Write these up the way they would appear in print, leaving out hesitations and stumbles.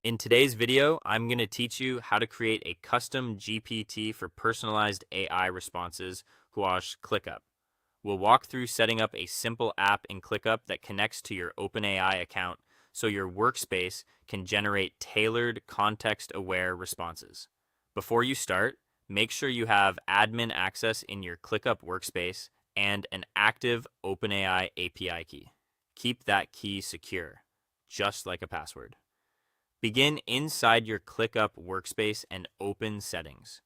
In today's video, I'm going to teach you how to create a custom GPT for personalized AI responses wash ClickUp. We'll walk through setting up a simple app in ClickUp that connects to your OpenAI account so your workspace can generate tailored, context-aware responses. Before you start, make sure you have admin access in your ClickUp workspace and an active OpenAI API key. Keep that key secure, just like a password. Begin inside your ClickUp workspace and open Settings.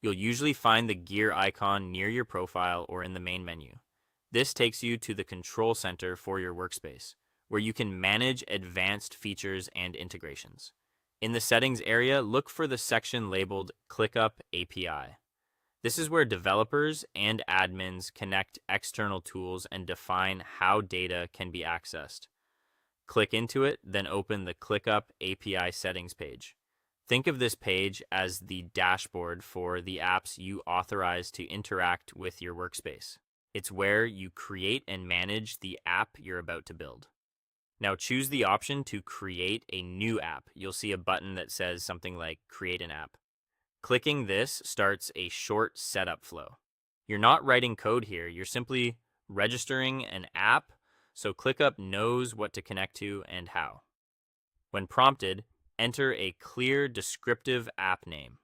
You'll usually find the gear icon near your profile or in the main menu. This takes you to the control center for your workspace, where you can manage advanced features and integrations. In the Settings area, look for the section labeled ClickUp API. This is where developers and admins connect external tools and define how data can be accessed. Click into it, then open the ClickUp API settings page. Think of this page as the dashboard for the apps you authorize to interact with your workspace. It's where you create and manage the app you're about to build. Now choose the option to create a new app. You'll see a button that says something like Create an App. Clicking this starts a short setup flow. You're not writing code here, you're simply registering an app so ClickUp knows what to connect to and how. When prompted, enter a clear, descriptive app name.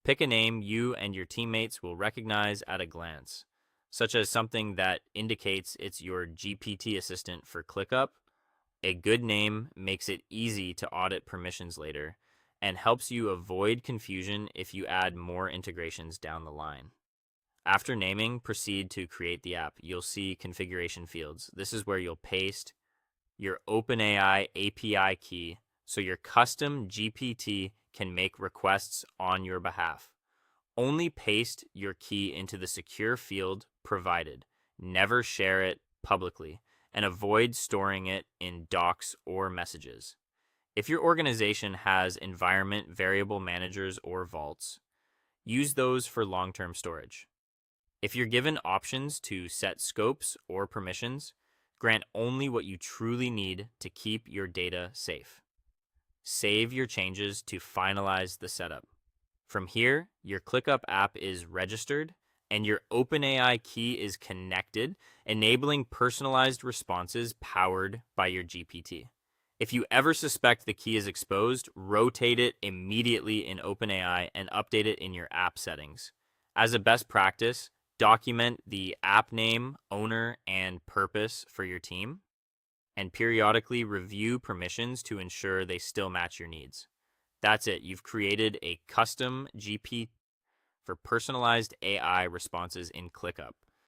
Pick a name you and your teammates will recognize at a glance, such as something that indicates it's your GPT assistant for ClickUp. A good name makes it easy to audit permissions later and helps you avoid confusion if you add more integrations down the line. After naming, proceed to create the app. You'll see configuration fields. This is where you'll paste your OpenAI API key so your custom GPT can make requests on your behalf. Only paste your key into the secure field provided. Never share it publicly, and avoid storing it in docs or messages. If your organization has environment variable managers or vaults, use those for long-term storage. If you're given options to set scopes or permissions, grant only what you truly need to keep your data safe. Save your changes to finalize the setup. From here, your ClickUp app is registered and your OpenAI key is connected, enabling personalized responses powered by your GPT. If you ever suspect the key is exposed, rotate it immediately in OpenAI and update it in your app settings. As a best practice, document the app name, owner, and purpose for your team, and periodically review permissions to ensure they still match your needs. That's it. You've created a custom GPT for personalized AI responses in ClickUp.